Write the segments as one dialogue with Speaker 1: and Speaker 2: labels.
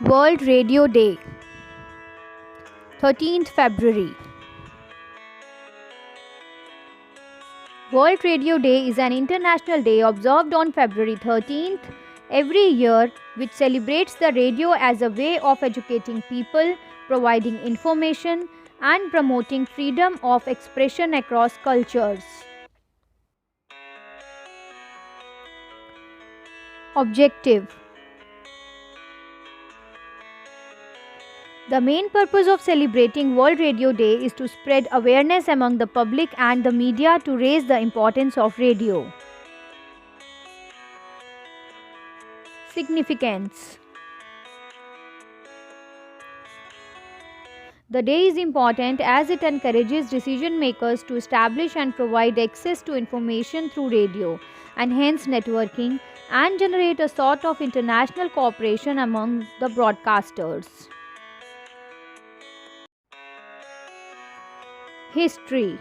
Speaker 1: World Radio Day, 13th February. World Radio Day is an international day observed on February 13th every year, which celebrates the radio as a way of educating people, providing information, and promoting freedom of expression across cultures. Objective: the main purpose of celebrating World Radio Day is to spread awareness among the public and the media to raise the importance of radio. Significance: the day is important as it encourages decision makers to establish and provide access to information through radio, enhance networking, and generate a sort of international cooperation among the broadcasters. History: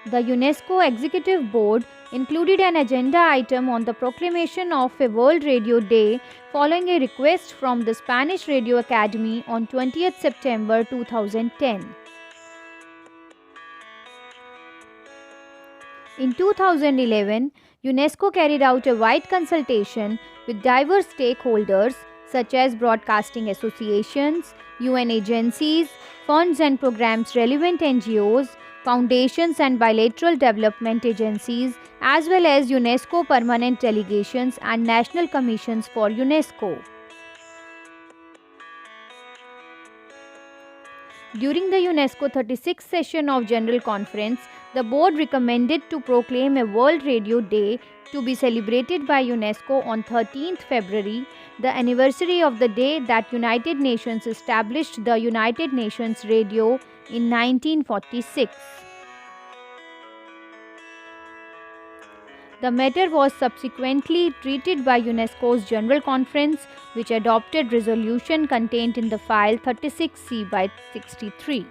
Speaker 1: the UNESCO Executive Board included an agenda item on the proclamation of a World Radio Day following a request from the Spanish Radio Academy on 20th September 2010. In 2011, UNESCO carried out a wide consultation with diverse stakeholders such as broadcasting associations, UN agencies, funds and programs relevant NGOs, foundations and bilateral development agencies, as well as UNESCO permanent delegations and national commissions for UNESCO. During the UNESCO 36th session of General Conference, the board recommended to proclaim a World Radio Day to be celebrated by UNESCO on 13th February, the anniversary of the day that United Nations established the United Nations Radio in 1946. The matter was subsequently treated by UNESCO's General Conference, which adopted resolution contained in the file 36C by 63.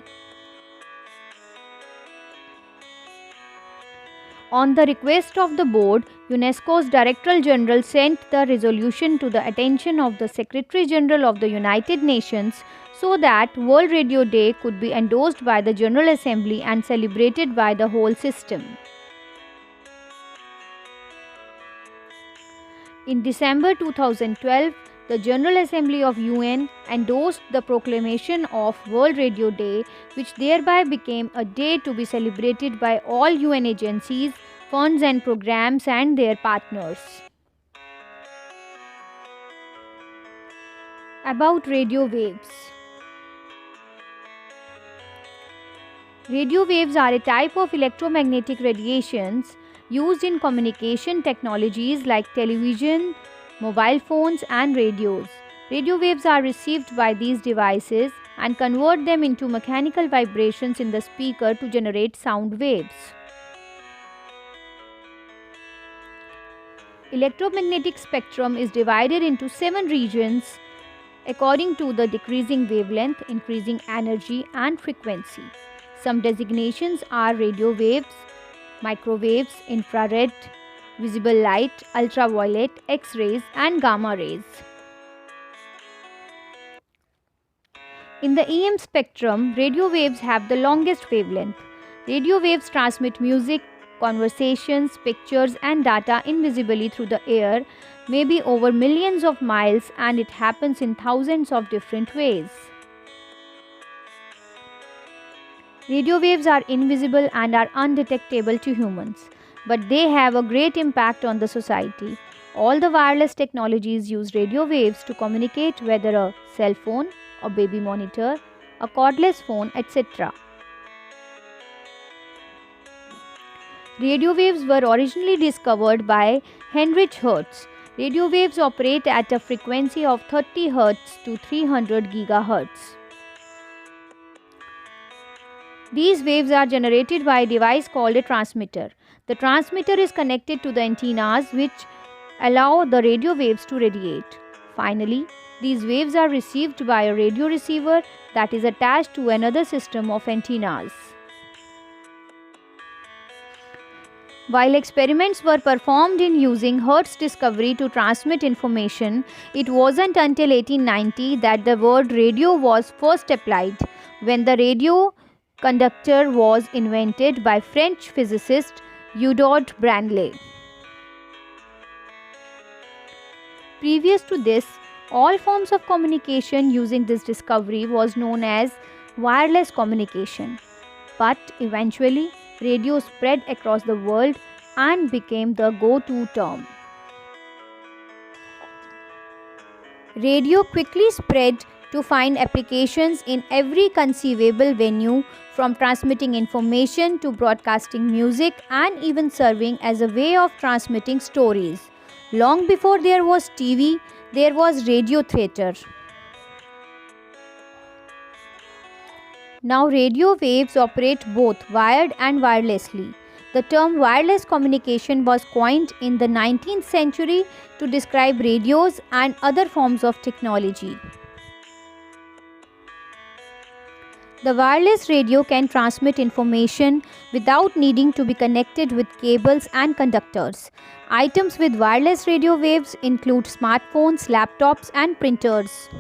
Speaker 1: On the request of the board, UNESCO's Director General sent the resolution to the attention of the Secretary General of the United Nations so that World Radio Day could be endorsed by the General Assembly and celebrated by the whole system. In December 2012, the General Assembly of UN endorsed the proclamation of World Radio Day, which thereby became a day to be celebrated by all UN agencies, funds and programs and their partners. About radio waves. Radio waves are a type of electromagnetic radiations used in communication technologies like television, mobile phones and radios. Radio waves are received by these devices and convert them into mechanical vibrations in the speaker to generate sound waves. Electromagnetic spectrum is divided into 7 regions according to the decreasing wavelength, increasing energy and frequency. Some designations are radio waves, microwaves, infrared, visible light, ultraviolet, X-rays and gamma rays. In the EM spectrum, radio waves have the longest wavelength. Radio waves transmit music, conversations, pictures and data invisibly through the air, maybe over millions of miles, and it happens in thousands of different ways. Radio waves are invisible and are undetectable to humans, but they have a great impact on the society. All the wireless technologies use radio waves to communicate, whether a cell phone, a baby monitor, a cordless phone, etc. Radio waves were originally discovered by Heinrich Hertz. Radio waves operate at a frequency of 30 Hz to 300 GHz. These waves are generated by a device called a transmitter. The transmitter is connected to the antennas which allow the radio waves to radiate. Finally, these waves are received by a radio receiver that is attached to another system of antennas. While experiments were performed in using Hertz discovery to transmit information, it wasn't until 1890 that the word radio was first applied, when the radio conductor was invented by French physicist Eudold Branly. Previous to this, all forms of communication using this discovery was known as wireless communication. But eventually, radio spread across the world and became the go-to term. Radio quickly spread to find applications in every conceivable venue, from transmitting information to broadcasting music and even serving as a way of transmitting stories. Long before there was TV, there was radio theatre. Now radio waves operate both wired and wirelessly. The term wireless communication was coined in the 19th century to describe radios and other forms of technology. The wireless radio can transmit information without needing to be connected with cables and conductors. Items with wireless radio waves include smartphones, laptops, and printers.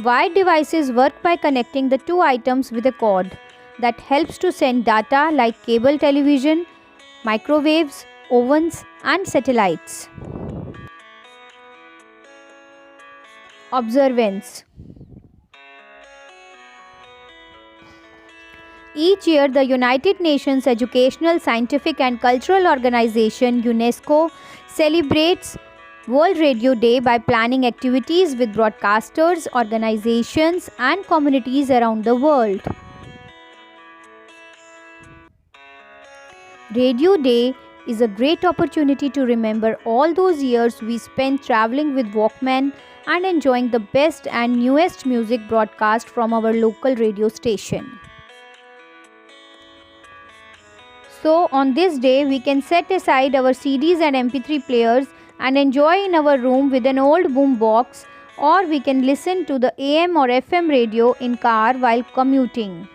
Speaker 1: Wired devices work by connecting the two items with a cord that helps to send data like cable television, microwaves, ovens, and satellites. Observance. Each year, the United Nations Educational, Scientific and Cultural Organization UNESCO celebrates World Radio Day by planning activities with broadcasters, organizations and communities around the world. Radio Day is a great opportunity to remember all those years we spent traveling with Walkman and enjoying the best and newest music broadcast from our local radio station. So on this day, we can set aside our CDs and MP3 players and enjoy in our room with an old boom box, or we can listen to the AM or FM radio in car while commuting.